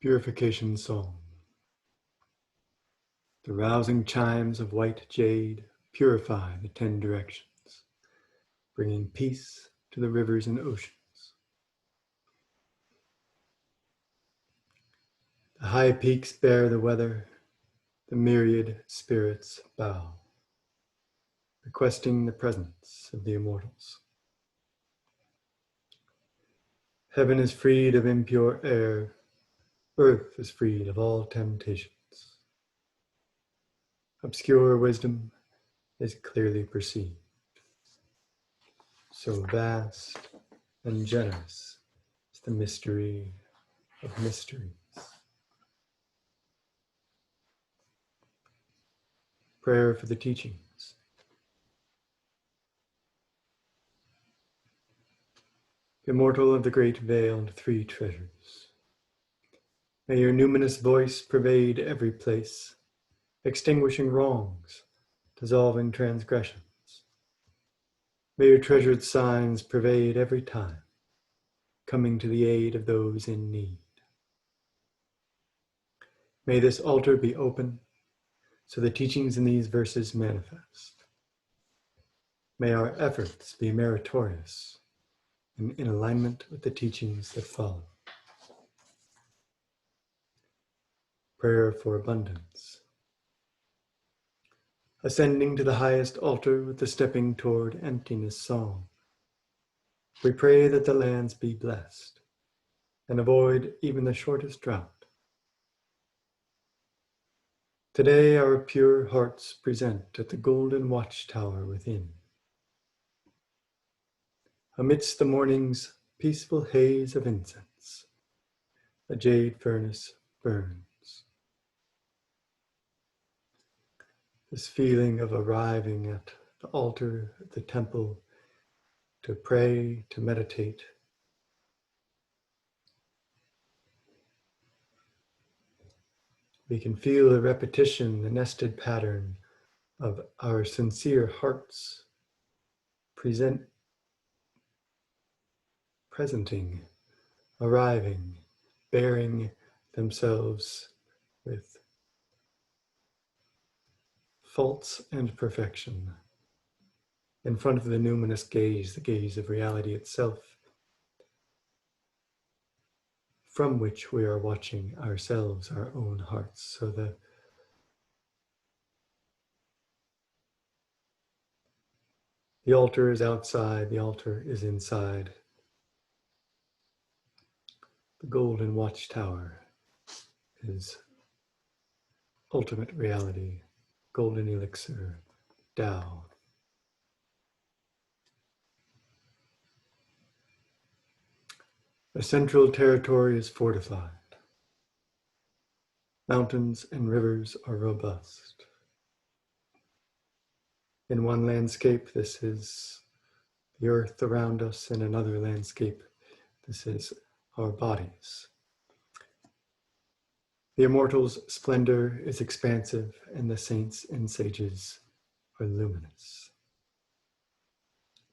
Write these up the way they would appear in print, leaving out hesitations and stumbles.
Purification Song. The rousing chimes of white jade purify the 10 directions, bringing peace to the rivers and oceans. The high peaks bear the weather, the myriad spirits bow, requesting the presence of the immortals. Heaven is freed of impure air, earth is freed of all temptations. Obscure wisdom is clearly perceived. So vast and generous is the mystery of mysteries. Prayer for the teachings. Immortal of the great veiled three treasures, may your numinous voice pervade every place, extinguishing wrongs, dissolving transgressions. May your treasured signs pervade every time, coming to the aid of those in need. May this altar be open, so the teachings in these verses manifest. May our efforts be meritorious and in alignment with the teachings that follow. Prayer for abundance. Ascending to the highest altar with the stepping toward emptiness song, we pray that the lands be blessed and avoid even the shortest drought. Today our pure hearts present at the golden watchtower within. Amidst the morning's peaceful haze of incense, a jade furnace burns. This feeling of arriving at the altar, at the temple, to pray, to meditate, we can feel the repetition, the nested pattern of our sincere hearts presenting, arriving, bearing themselves with faults and perfection in front of the numinous gaze, the gaze of reality itself, from which we are watching ourselves, our own hearts. So the altar is outside, the altar is inside. The golden watchtower is ultimate reality, golden elixir, Tao. The central territory is fortified. Mountains and rivers are robust. In one landscape, this is the earth around us. In another landscape, this is our bodies. The immortal's splendor is expansive, and the saints and sages are luminous.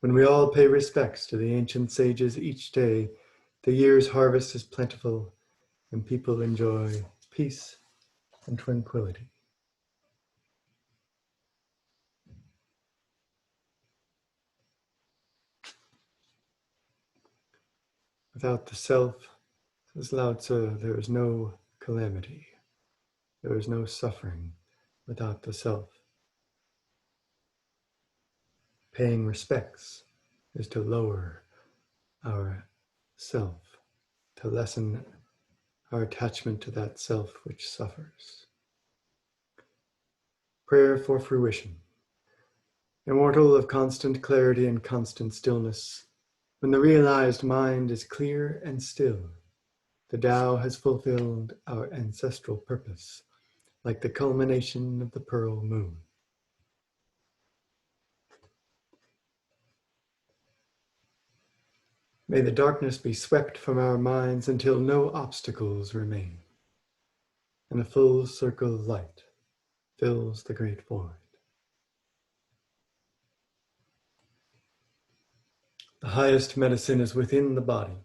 When we all pay respects to the ancient sages each day, the year's harvest is plentiful, and people enjoy peace and tranquility. Without the self, says Lao Tzu, there is no calamity. There is no suffering without the self. Paying respects is to lower our self, to lessen our attachment to that self which suffers. Prayer for fruition. Immortal of constant clarity and constant stillness, when the realized mind is clear and still, the Tao has fulfilled our ancestral purpose, like the culmination of the pearl moon. May the darkness be swept from our minds until no obstacles remain, and a full circle of light fills the great void. The highest medicine is within the body,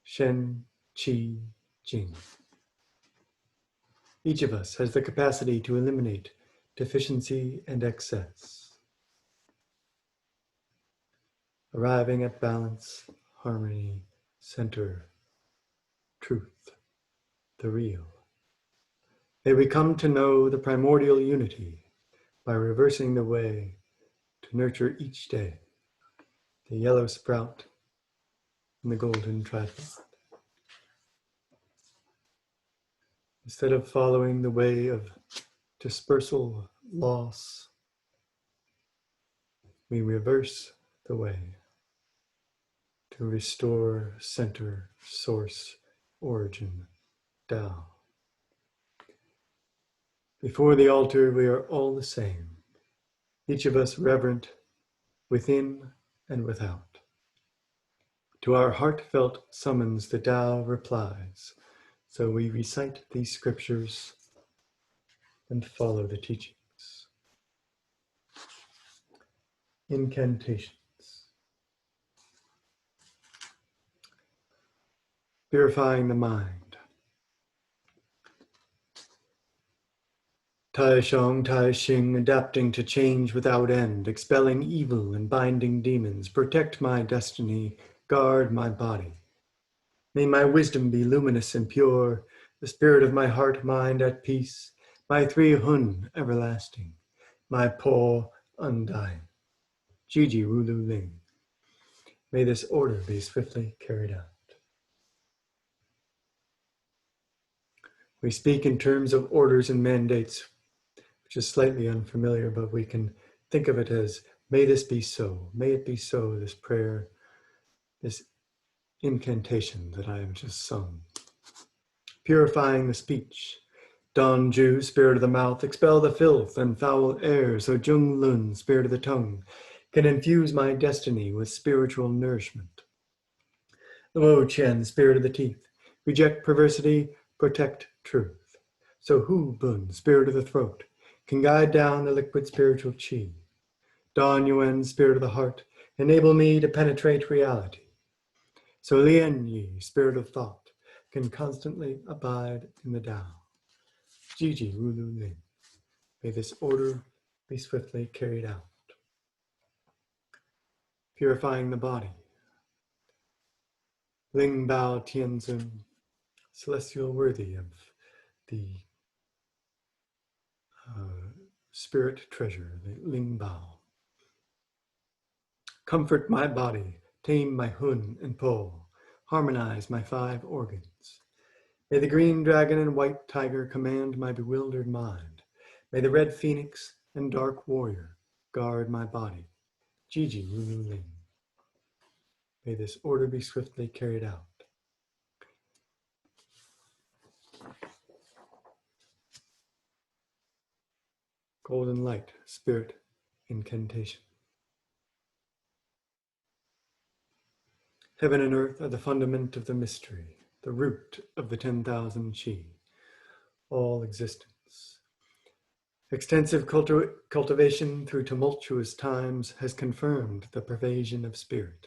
Shen, Qi, Jing. Each of us has the capacity to eliminate deficiency and excess, arriving at balance, harmony, center, truth, the real. May we come to know the primordial unity by reversing the way to nurture each day the yellow sprout and the golden tripod. Instead of following the way of dispersal, loss, we reverse the way to restore center, source, origin, Tao. Before the altar, we are all the same, each of us reverent within and without. To our heartfelt summons, the Tao replies. So we recite these scriptures and follow the teachings. Incantations. Purifying the mind. Tai Shang, Tai Xing, adapting to change without end, expelling evil and binding demons, protect my destiny, guard my body. May my wisdom be luminous and pure, the spirit of my heart mind at peace, my three Hun everlasting, my Po undying. Jiji Rulu Ling. May this order be swiftly carried out. We speak in terms of orders and mandates, which is slightly unfamiliar, but we can think of it as, may this be so, may it be so, this prayer, this incantation that I have just sung. Purifying the speech. Don Ju, spirit of the mouth, expel the filth and foul air, so Jung Lun, spirit of the tongue, can infuse my destiny with spiritual nourishment. Wo Chen, spirit of the teeth, reject perversity, protect truth. So Hu Bun, spirit of the throat, can guide down the liquid spiritual qi. Don Yuan, spirit of the heart, enable me to penetrate reality. So Lian Yi, spirit of thought, can constantly abide in the Tao. Jiji Rulu Ling. May this order be swiftly carried out. Purifying the body. Ling Bao Tianzun, celestial worthy of the spirit treasure, the Ling Bao. Comfort my body, tame my Hun and Po, harmonize my 5 organs. May the green dragon and white tiger command my bewildered mind. May the red phoenix and dark warrior guard my body. Jiji Rulu Ling. May this order be swiftly carried out. Golden light, spirit, incantation. Heaven and earth are the fundament of the mystery, the root of the 10,000 chi, all existence. Extensive cultivation through tumultuous times has confirmed the pervasion of spirit.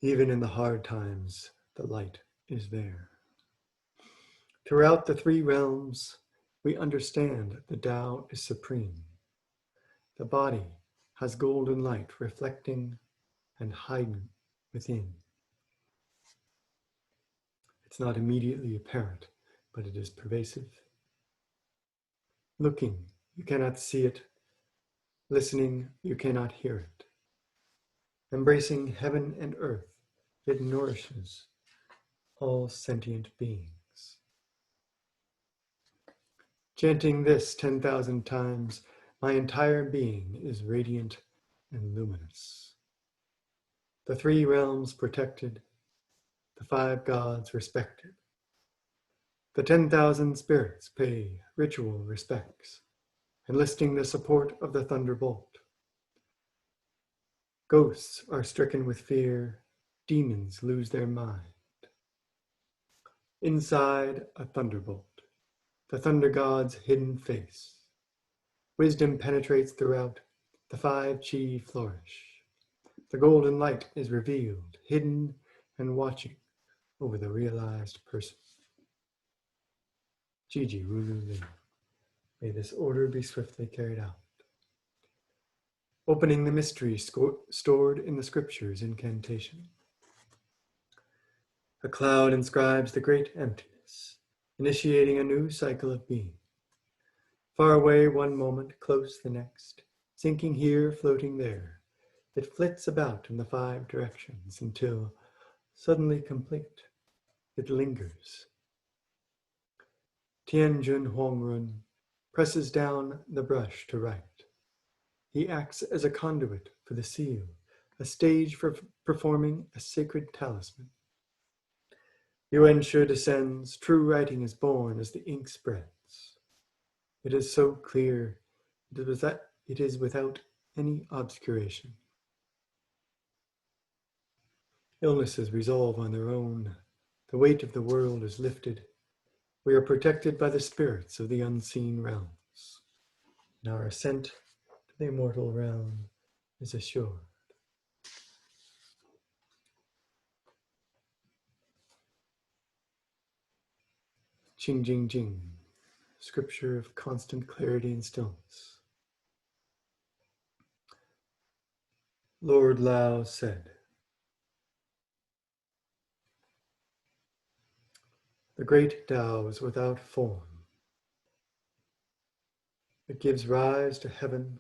Even in the hard times, the light is there. Throughout the 3 realms, we understand the Tao is supreme. The body has golden light reflecting and hiding within. It's not immediately apparent, but it is pervasive. Looking, you cannot see it. Listening, you cannot hear it. Embracing heaven and earth, it nourishes all sentient beings. Chanting this 10,000 times, my entire being is radiant and luminous. The 3 realms protected, the 5 gods respected. The 10,000 spirits pay ritual respects, enlisting the support of the thunderbolt. Ghosts are stricken with fear, demons lose their mind. Inside a thunderbolt, the thunder god's hidden face. Wisdom penetrates throughout, the 5 chi flourish. The golden light is revealed, hidden and watching over the realized person. Jiji Wulu. May this order be swiftly carried out. Opening the mystery stored in the scriptures incantation. A cloud inscribes the great emptiness, initiating a new cycle of being. Far away one moment, close the next, sinking here, floating there. It flits about in the 5 directions until, suddenly complete, it lingers. Tianjun Huangrun presses down the brush to write. He acts as a conduit for the seal, a stage for performing a sacred talisman. Yuan Shi descends, true writing is born as the ink spreads. It is so clear, it is without any obscuration. Illnesses resolve on their own. The weight of the world is lifted. We are protected by the spirits of the unseen realms. And our ascent to the immortal realm is assured. Qing Jing Jing, scripture of constant clarity and stillness. Lord Lao said, the great Tao is without form. It gives rise to heaven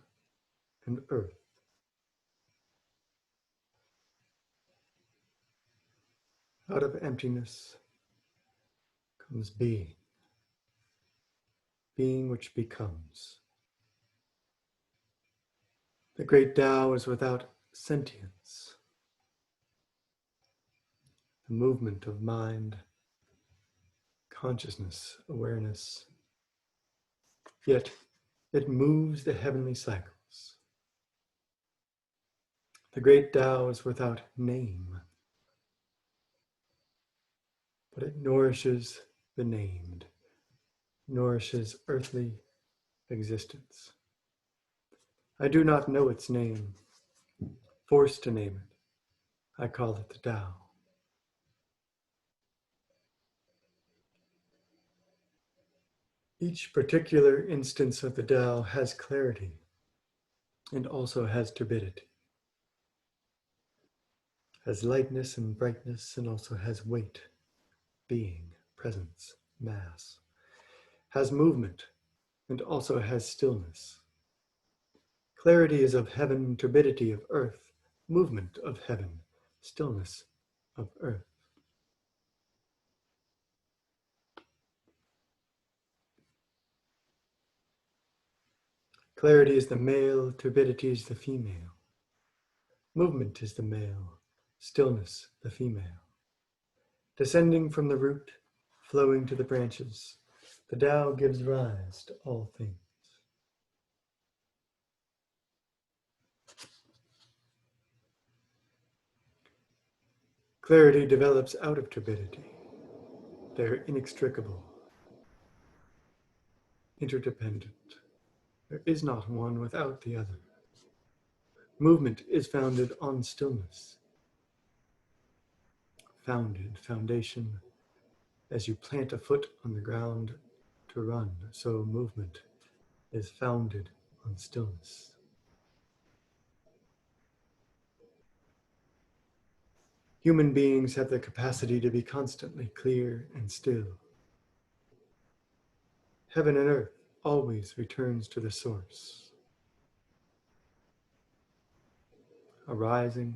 and earth. Out of emptiness comes being, being which becomes. The great Tao is without sentience. The movement of mind, consciousness, awareness, yet it moves the heavenly cycles. The great Tao is without name, but it nourishes the named, nourishes earthly existence. I do not know its name, forced to name it. I call it the Tao. Each particular instance of the Tao has clarity and also has turbidity, has lightness and brightness and also has weight, being, presence, mass, has movement and also has stillness. Clarity is of heaven, turbidity of earth, movement of heaven, stillness of earth. Clarity is the male, turbidity is the female. Movement is the male, stillness the female. Descending from the root, flowing to the branches, the Tao gives rise to all things. Clarity develops out of turbidity. They are inextricable, interdependent. There is not one without the other. Movement is founded on stillness. Foundation. As you plant a foot on the ground to run, so movement is founded on stillness. Human beings have the capacity to be constantly clear and still. Heaven and earth always returns to the source, arising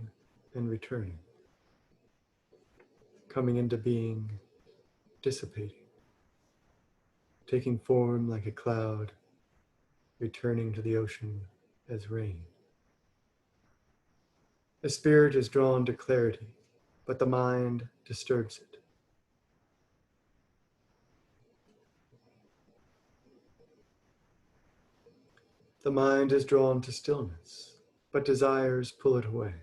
and returning, coming into being, dissipating, taking form like a cloud, returning to the ocean as rain. The spirit is drawn to clarity, but the mind disturbs it. The mind is drawn to stillness, but desires pull it away.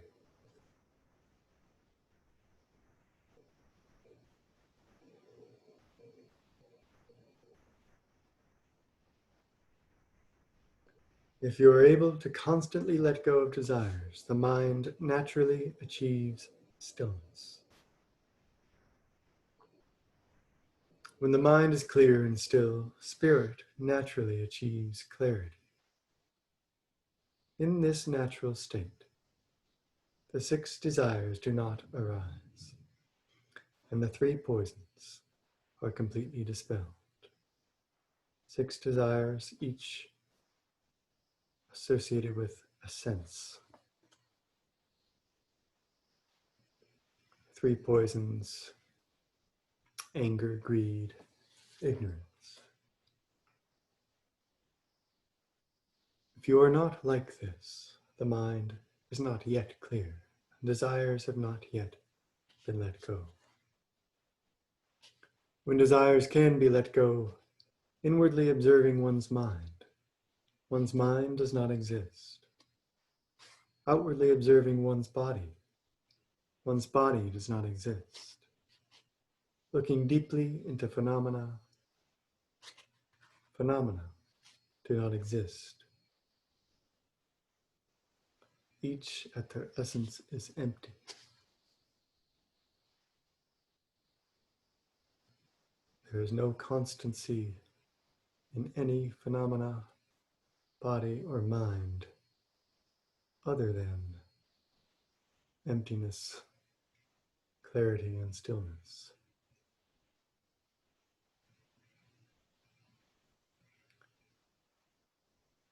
If you are able to constantly let go of desires, the mind naturally achieves stillness. When the mind is clear and still, spirit naturally achieves clarity. In this natural state, the 6 desires do not arise, and the 3 poisons are completely dispelled. 6 desires, each associated with a sense. 3 poisons: anger, greed, ignorance. If you are not like this, the mind is not yet clear, and desires have not yet been let go. When desires can be let go, inwardly observing one's mind does not exist. Outwardly observing one's body does not exist. Looking deeply into phenomena do not exist. Each at their essence is empty. There is no constancy in any phenomena, body, or mind other than emptiness, clarity, and stillness.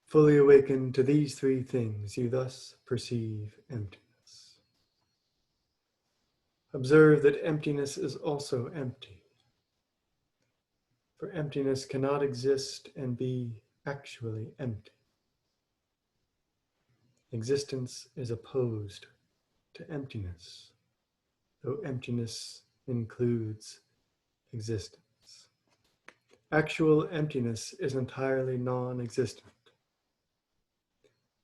Fully awakened to these 3 things, you thus perceive emptiness. Observe that emptiness is also empty, for emptiness cannot exist and be actually empty. Existence is opposed to emptiness, though emptiness includes existence. Actual emptiness is entirely non-existent.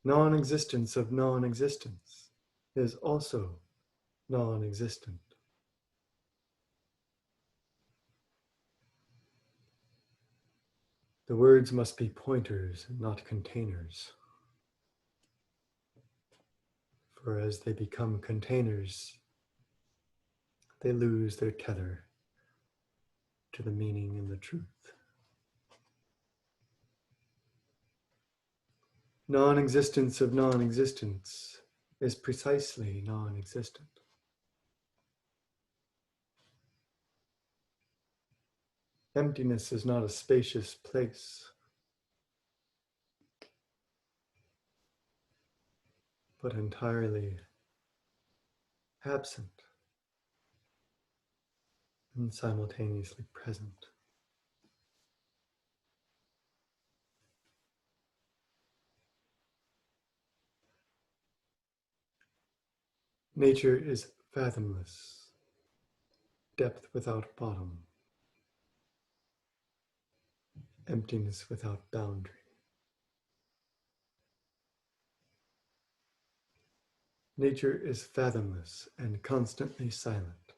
Non-existence of non-existence is also non-existent. The words must be pointers, not containers. For as they become containers, they lose their tether to the meaning and the truth. Non-existence of non-existence is precisely non-existent. Emptiness is not a spacious place, but entirely absent and simultaneously present. Nature is fathomless, depth without bottom, emptiness without boundary. Nature is fathomless and constantly silent.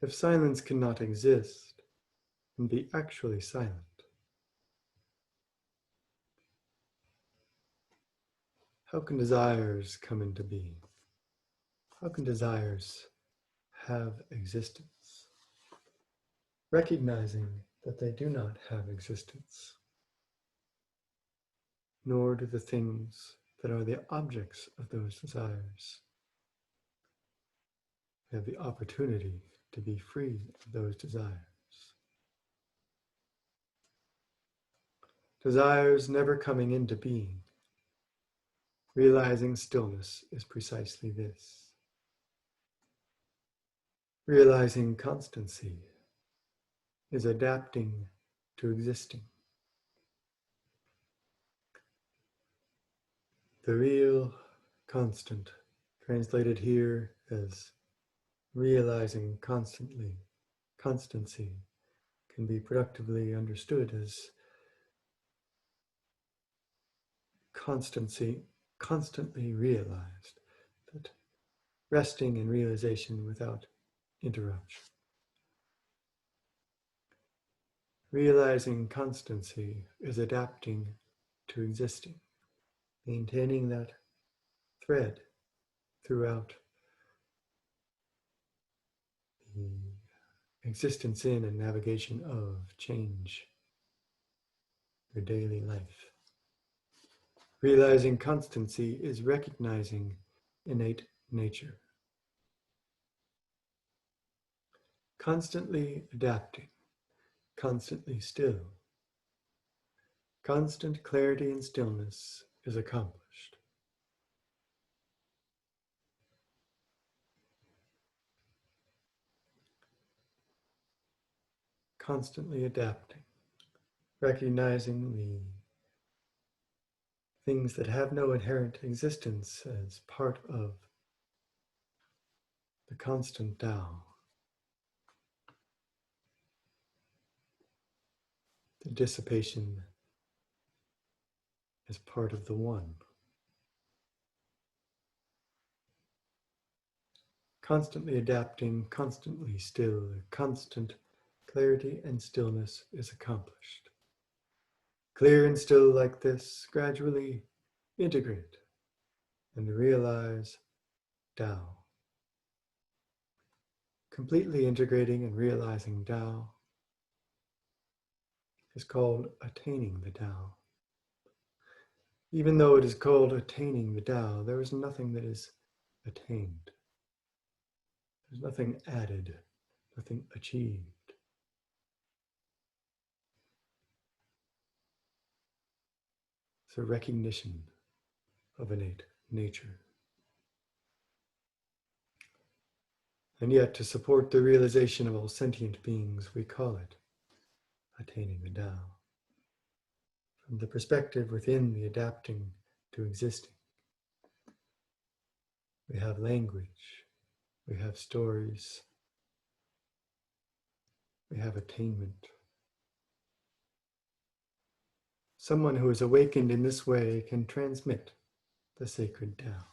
If silence cannot exist and be actually silent, how can desires come into being? How can desires have existence? Recognizing that they do not have existence, nor do the things that are the objects of those desires have the opportunity to be free of those desires. Desires never coming into being. Realizing stillness is precisely this. Realizing constancy is adapting to existing. The real constant, translated here as realizing constancy, can be productively understood as constantly realized, that resting in realization without interruption. Realizing constancy is adapting to existing, maintaining that thread throughout the existence in and navigation of change, your daily life. Realizing constancy is recognizing innate nature, constantly adapting, constantly still. Constant clarity and stillness is accomplished. Constantly adapting, recognizing the things that have no inherent existence as part of the constant Tao, the dissipation as part of the One. Constantly adapting, constantly still, constant clarity and stillness is accomplished. Clear and still like this, gradually integrate and realize Tao. Completely integrating and realizing Tao is called attaining the Tao. Even though it is called attaining the Tao, there is nothing that is attained. There's nothing added, nothing achieved. It's a recognition of innate nature. And yet, to support the realization of all sentient beings, we call it attaining the Tao. From the perspective within the adapting to existing, we have language, we have stories, we have attainment. Someone who is awakened in this way can transmit the sacred Tao.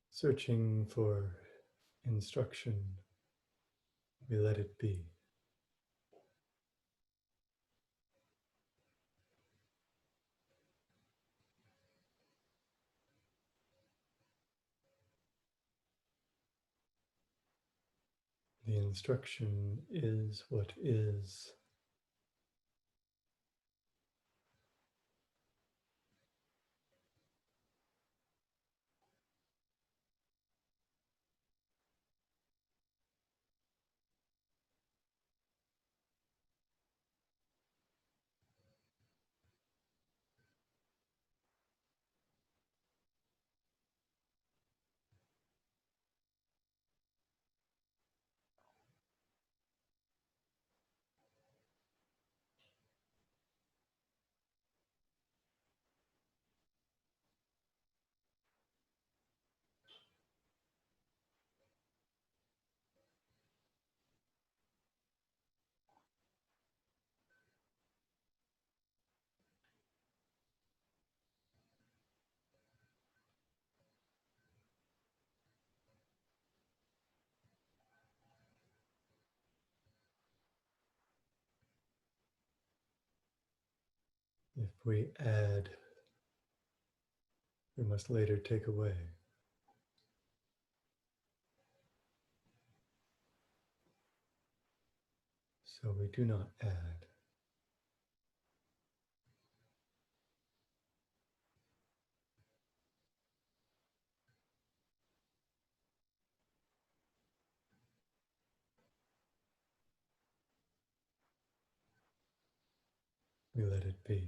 Searching for instruction, we let it be. The instruction is what is. If we add, we must later take away. So we do not add. We let it be.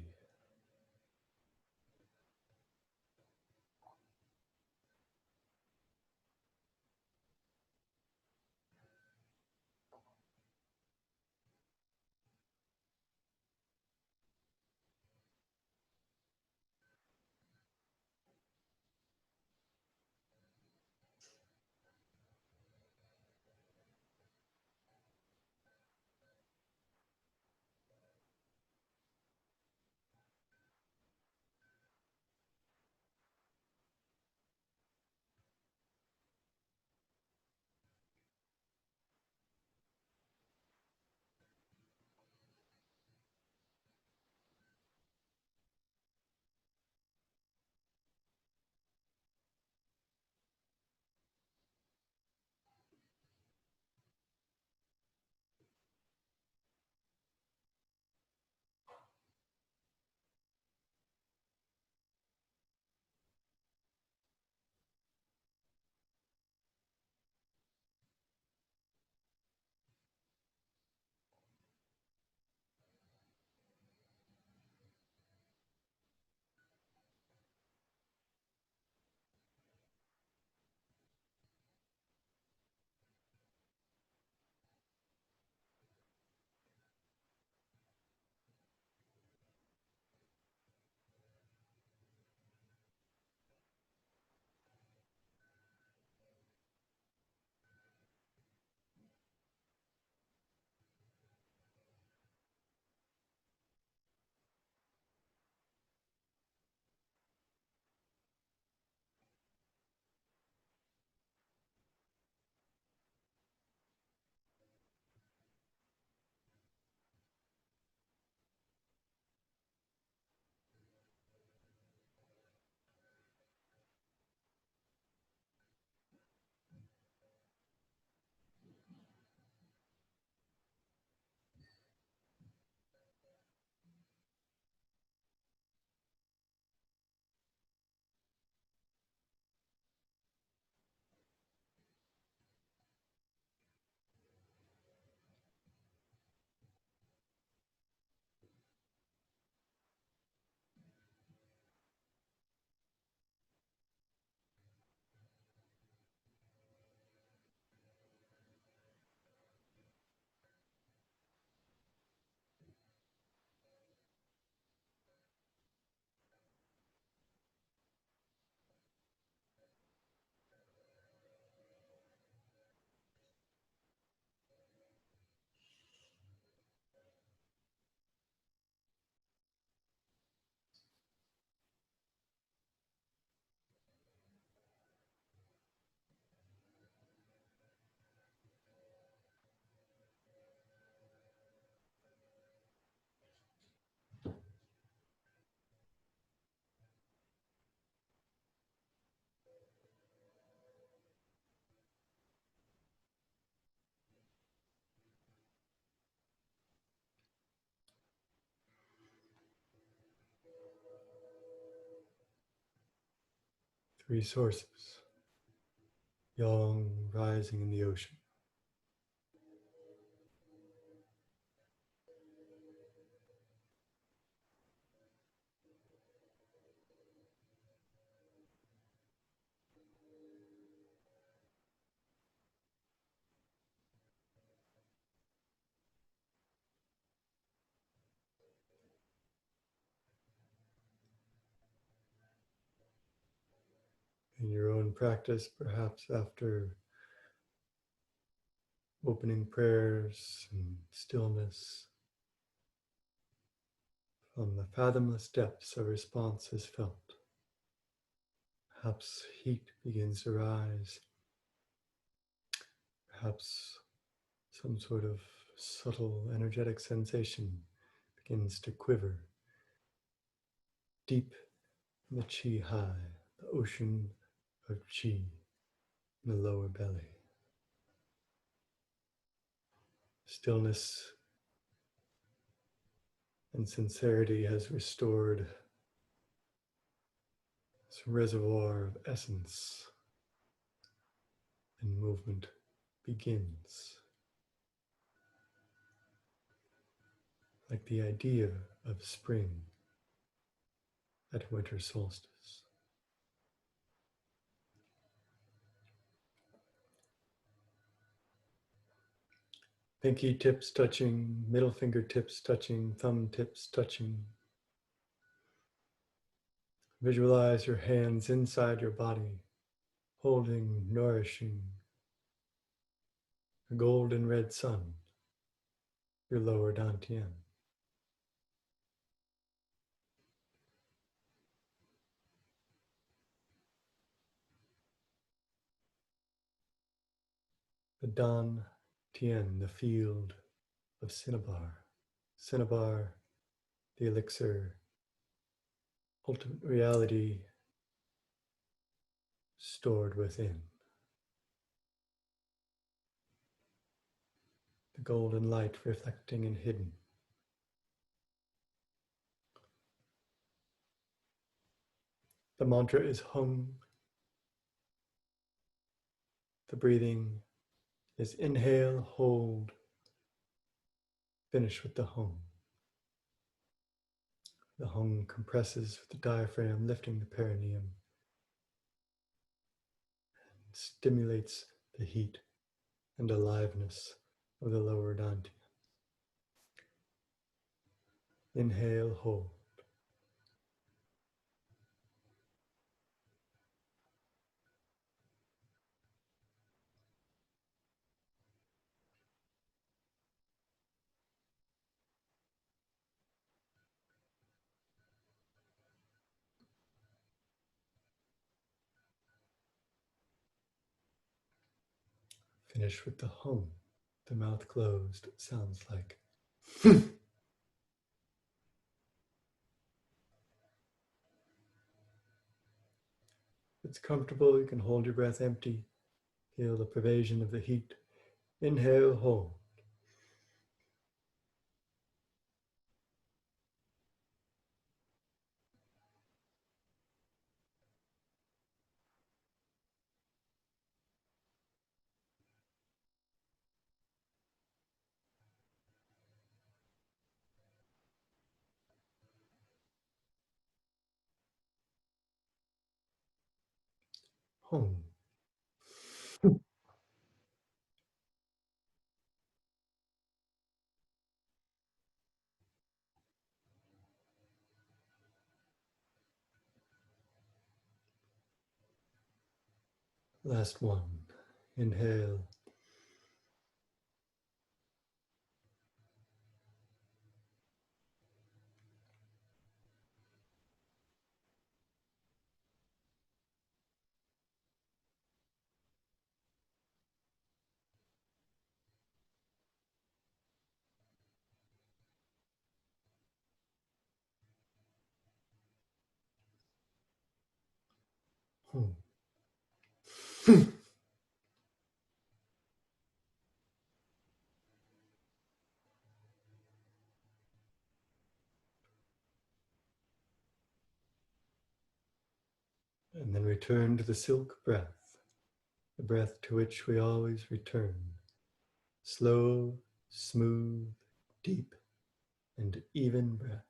Three sources, yang rising in the ocean. In your own practice, perhaps after opening prayers and stillness, from the fathomless depths a response is felt. Perhaps heat begins to rise, perhaps some sort of subtle energetic sensation begins to quiver deep in the chi high, the ocean of chi in the lower belly. Stillness and sincerity has restored this reservoir of essence, and movement begins. Like the idea of spring at winter solstice. Pinky tips touching, middle finger tips touching, thumb tips touching. Visualize your hands inside your body, holding, nourishing a golden red sun, your lower dantian. The Dan Tien, the field of Cinnabar. Cinnabar, the elixir, ultimate reality stored within. The golden light reflecting and hidden. The mantra is hung. The breathing is inhale, hold, finish with the hung. The hung compresses with the diaphragm, lifting the perineum, and stimulates the heat and aliveness of the lower dantian. Inhale, hold. Finish with the hum. The mouth closed, it sounds like. If it's comfortable, you can hold your breath empty. Feel the pervasion of the heat. Inhale, hold. Hum. Last one. Inhale. Hum. And then return to the silk breath, the breath to which we always return. Slow, smooth, deep, and even breath.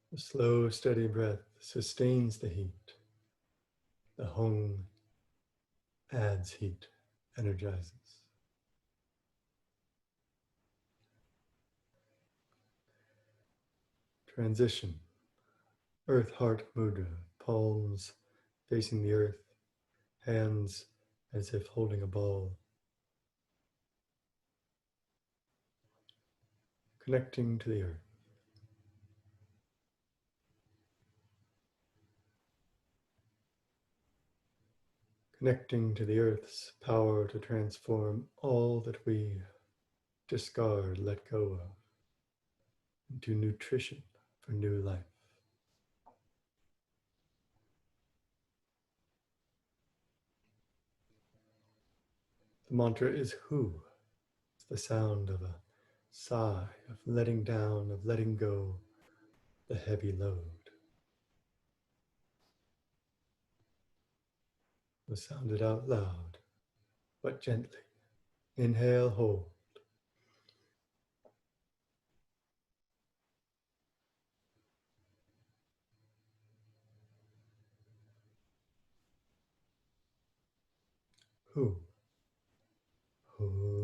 The slow, steady breath sustains the heat. The hung adds heat, energizes. Transition. Earth Heart Mudra. Palms facing the earth. Hands as if holding a ball. Connecting to the earth. Connecting to the earth's power to transform all that we discard, let go of, into nutrition for new life. The mantra is Hu. It's the sound of a sigh, of letting down, of letting go the heavy load. We'll sound it out loud, but gently. Inhale, hold. Hu. Hu.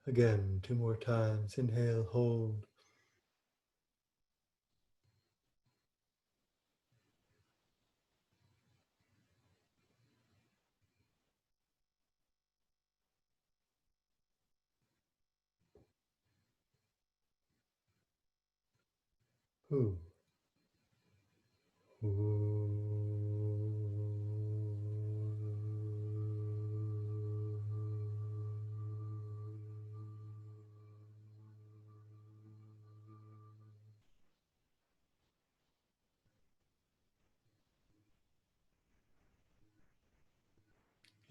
Again, 2 more times. Inhale, hold. Hu. Hu.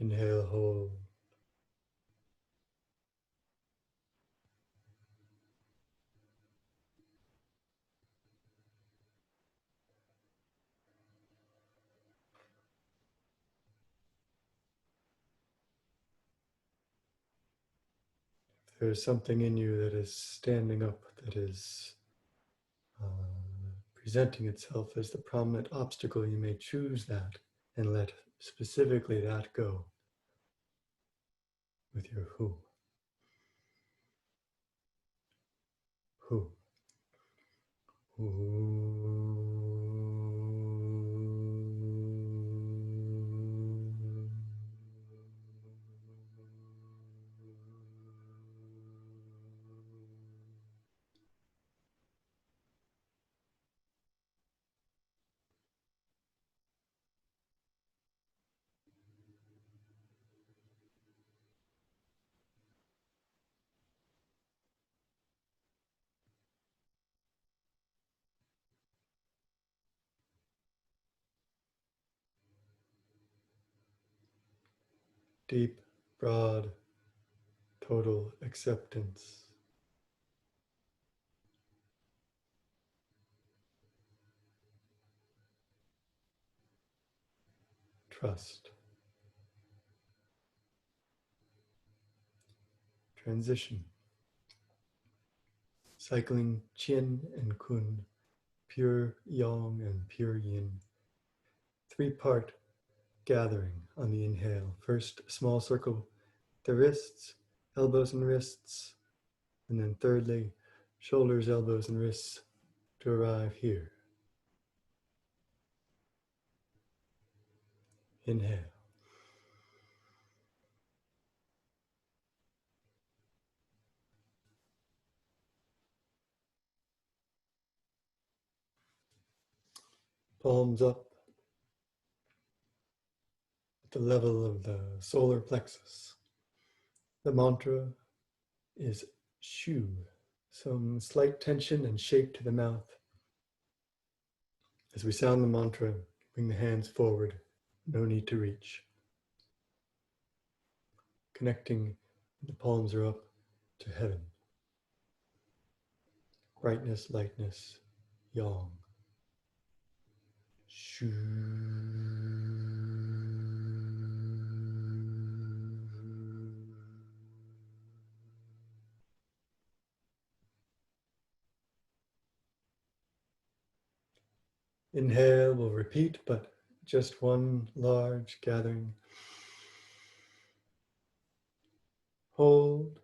Inhale, hold. If there's something in you that is standing up, that is presenting itself as the prominent obstacle, you may choose that and let specifically that go with your Hu. Hu. Hu. Deep, broad, total acceptance. Trust. Transition. Cycling Qin and Kun, pure Yang and pure Yin. 3-part gathering on the inhale. First, small circle, the wrists, elbows and wrists. And then thirdly, shoulders, elbows, and wrists to arrive here. Inhale. Palms up at the level of the solar plexus. The mantra is Shu. Some slight tension and shape to the mouth. As we sound the mantra, bring the hands forward. No need to reach. Connecting, the palms are up to heaven. Brightness, lightness, yang. Shu. Inhale, we'll repeat, but just one large gathering. Hold.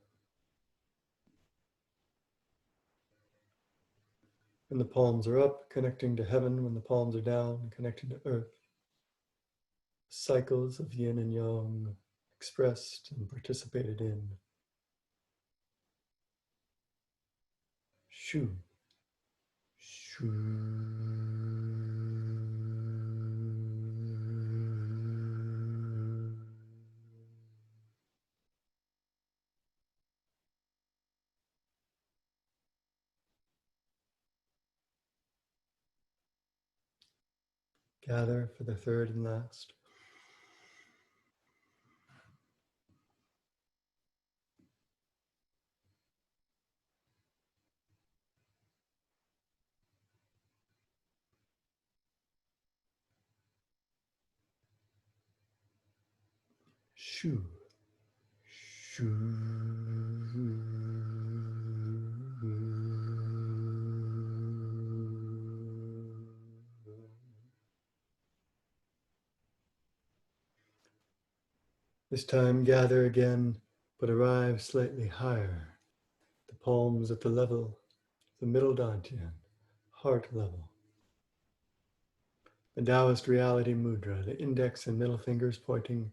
When the palms are up, connecting to heaven. When the palms are down, connecting to earth. Cycles of yin and yang expressed and participated in. Shu. Shu. Gather for the third and last. Shu. Shu. This time gather again, but arrive slightly higher. The palms at the level, the middle dantian, heart level. The Daoist reality mudra, the index and middle fingers pointing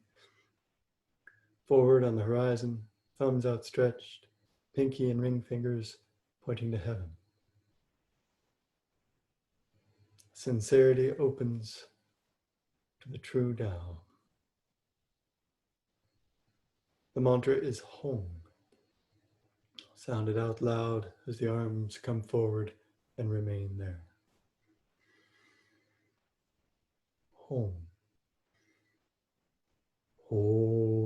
forward on the horizon, thumbs outstretched, pinky and ring fingers pointing to heaven. Sincerity opens to the true Tao. The mantra is home, sounded out loud as the arms come forward and remain there. Home. Home.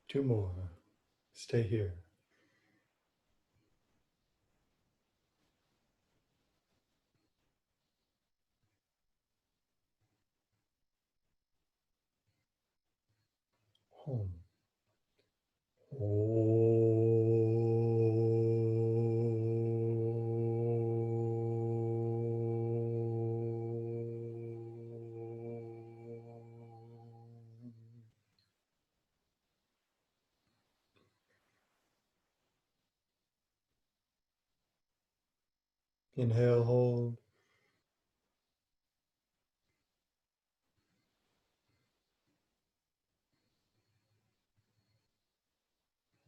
2 more. Stay here. Home. Inhale, hold.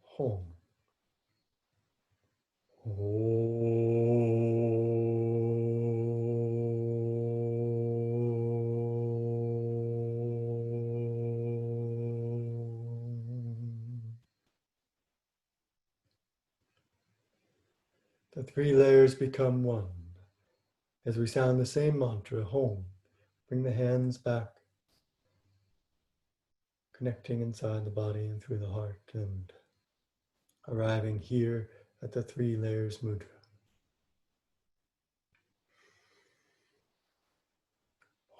Home. The 3 layers become one. As we sound the same mantra, home, bring the hands back, connecting inside the body and through the heart, and arriving here at the 3 layers mudra.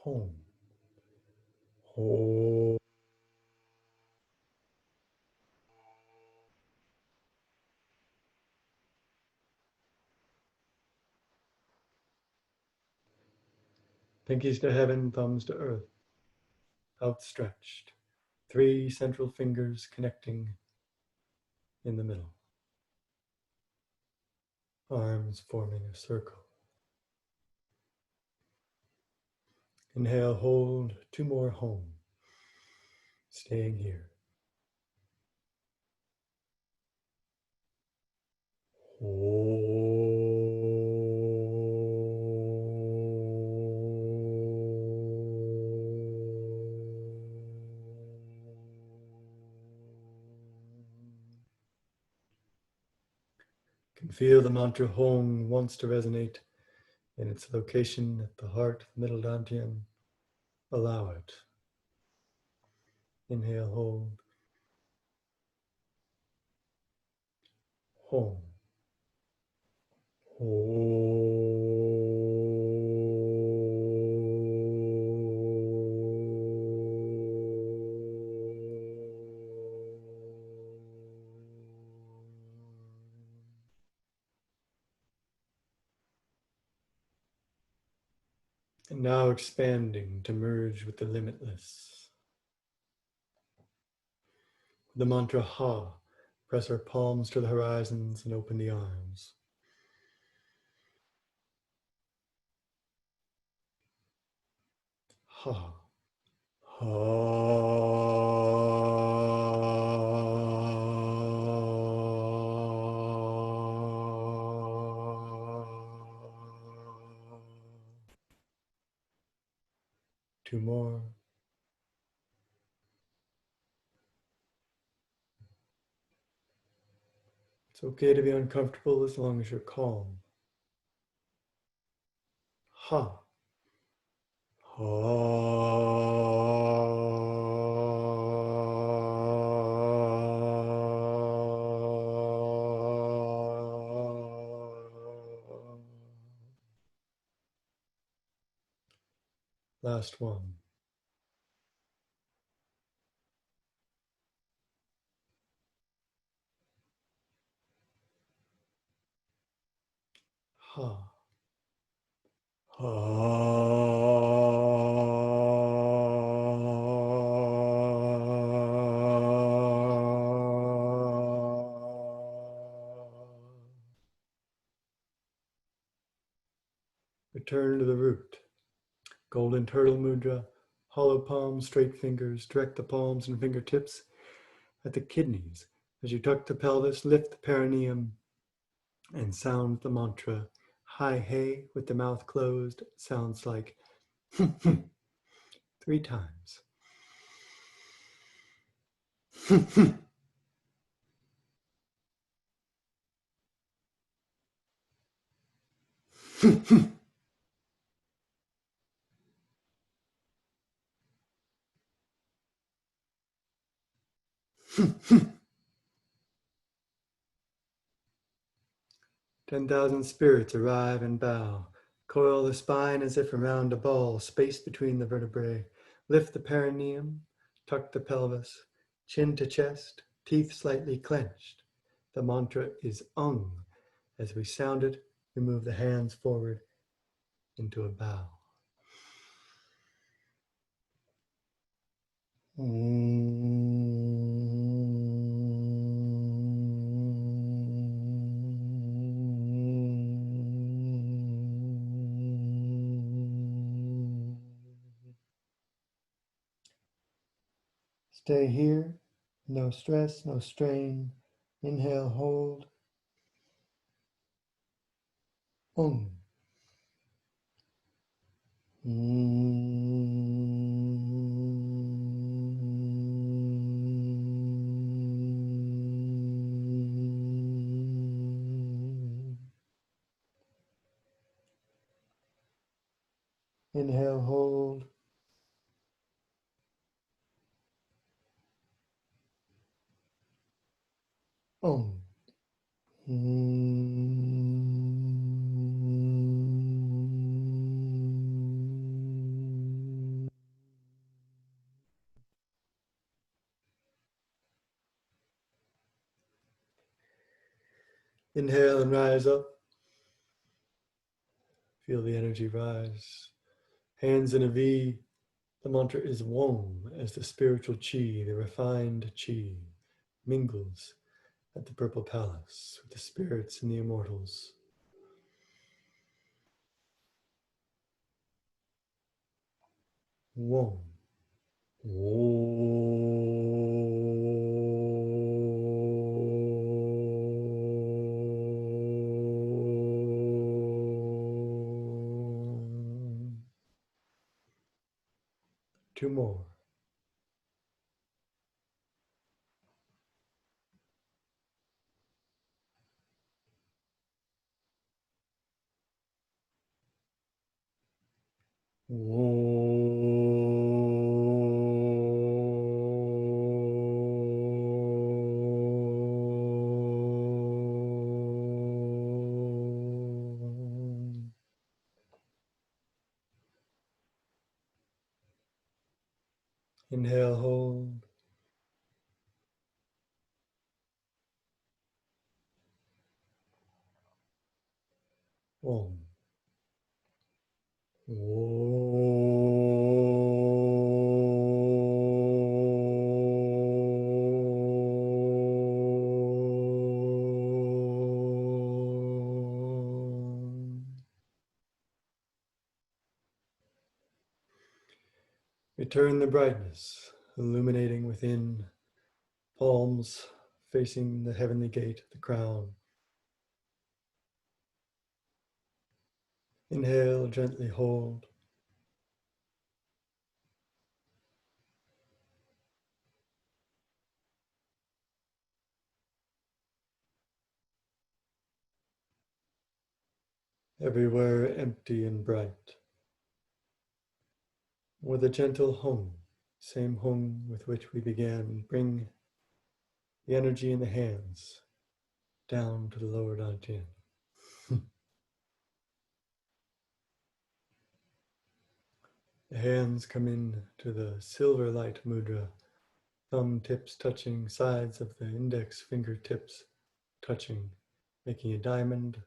Home. Home. Pinkies to heaven, thumbs to earth, outstretched. 3 central fingers connecting in the middle. Arms forming a circle. Inhale, hold, 2 more, home. Staying here. Can feel the mantra home wants to resonate in its location at the heart, middle dantian. Allow it. Inhale, hold. Home. Home. and now expanding to merge with the limitless. The mantra Ha, press our palms to the horizons and open the arms. Ha. Ha. Two more. It's okay to be uncomfortable as long as you're calm. Ha. Ha. 'Last one. Ha. Ha. Return to the root. Golden turtle mudra, hollow palms, straight fingers. Direct the palms and fingertips at the kidneys. As you tuck the pelvis, lift the perineum and sound the mantra. Hi hey with the mouth closed sounds like 3 times. Ten thousand spirits arrive and bow. Coil the spine as if around a ball, space between the vertebrae. Lift the perineum, tuck the pelvis, chin to chest, teeth slightly clenched. The mantra is Ung. As we sound it, we move the hands forward into a bow. Stay here, no stress, no strain. Inhale, hold. Inhale, hold. Om. Inhale and rise up. Feel the energy rise. Hands in a V. The mantra is Wom as the spiritual chi, the refined chi, mingles at the Purple Palace with the spirits and the immortals. Wom. Two more. Inhale, hold. Om. Om. Return the brightness, illuminating within, palms facing the heavenly gate, the crown. Inhale, gently hold. Everywhere empty and bright. With a gentle hum, same hum with which we began, bring the energy in the hands down to the lower dantian. The hands come in to the silver light mudra, thumb tips touching sides of the index fingertips, touching, making a diamond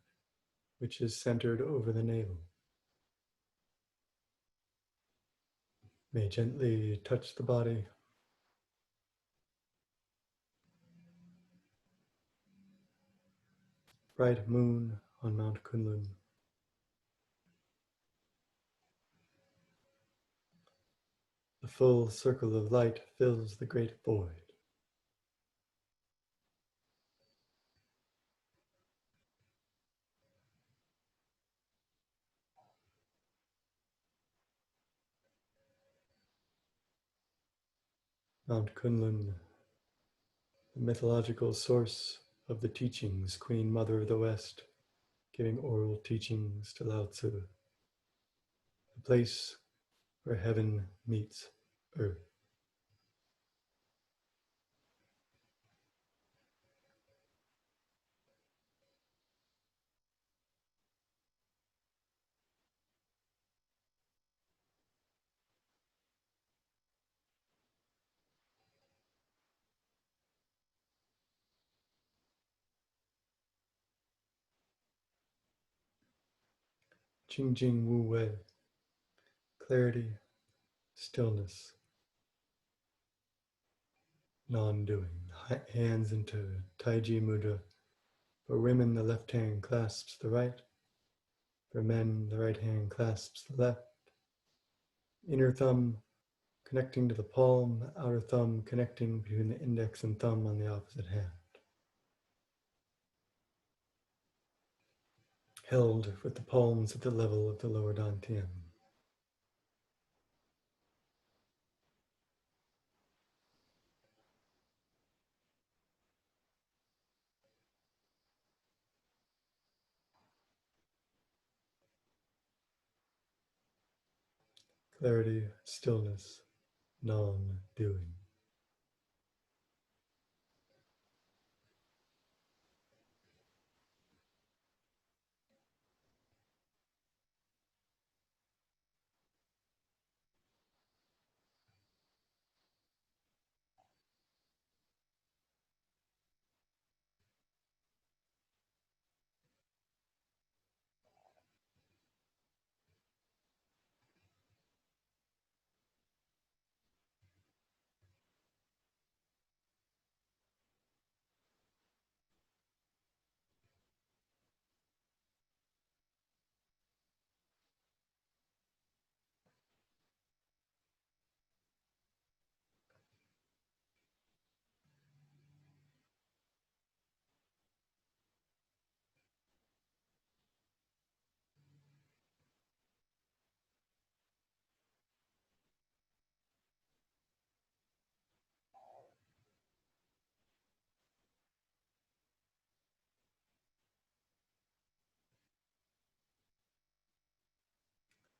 which is centered over the navel. May gently touch the body. Bright moon on Mount Kunlun. The full circle of light fills the great void. Mount Kunlun, the mythological source of the teachings, Queen Mother of the West, giving oral teachings to Lao Tzu, the place where heaven meets earth. Jing Jing Wu Wei, clarity, stillness, non-doing. Hands into Taiji Mudra. For women, the left hand clasps the right. For men, the right hand clasps the left. Inner thumb connecting to the palm, outer thumb connecting between the index and thumb on the opposite hand. Held with the palms at the level of the lower dantian. Clarity, stillness, non-doing.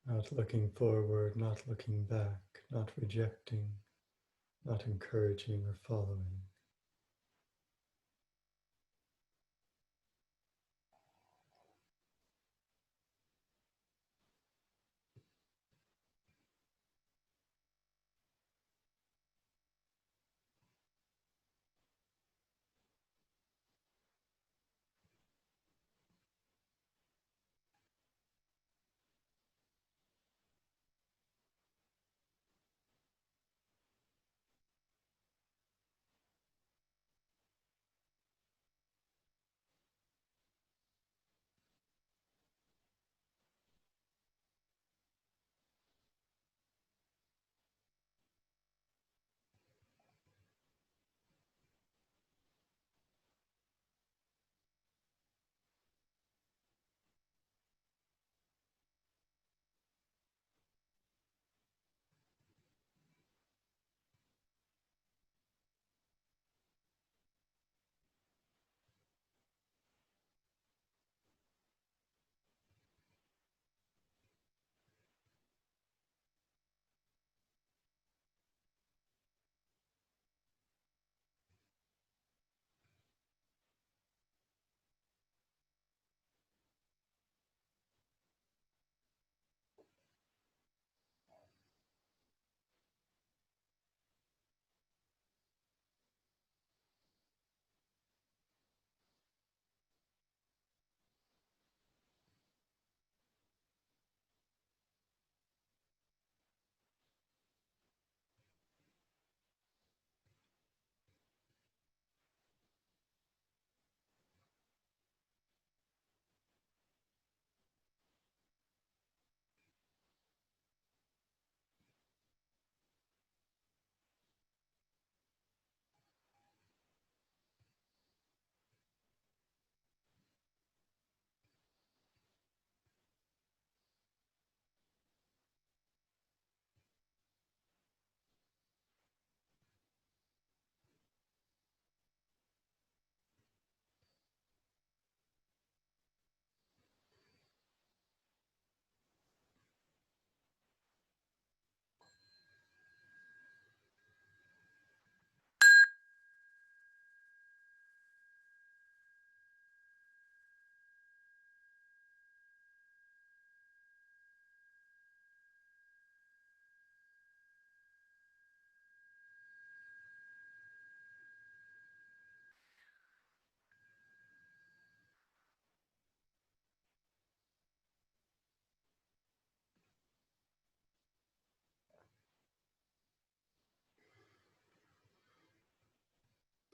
Not looking forward, not looking back, not rejecting, not encouraging or following.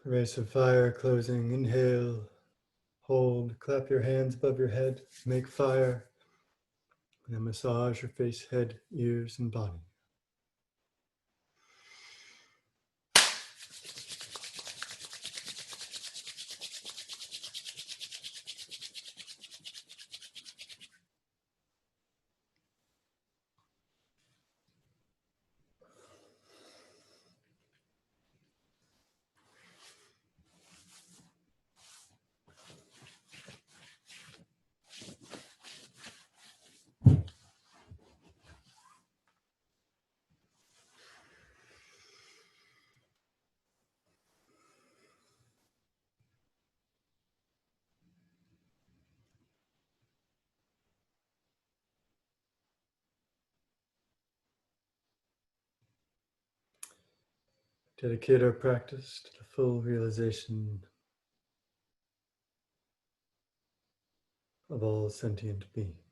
Pervasive fire closing. Inhale, hold, clap your hands above your head, make fire, and then massage your face, head, ears, and body. Dedicate our practice to the full realization of all sentient beings.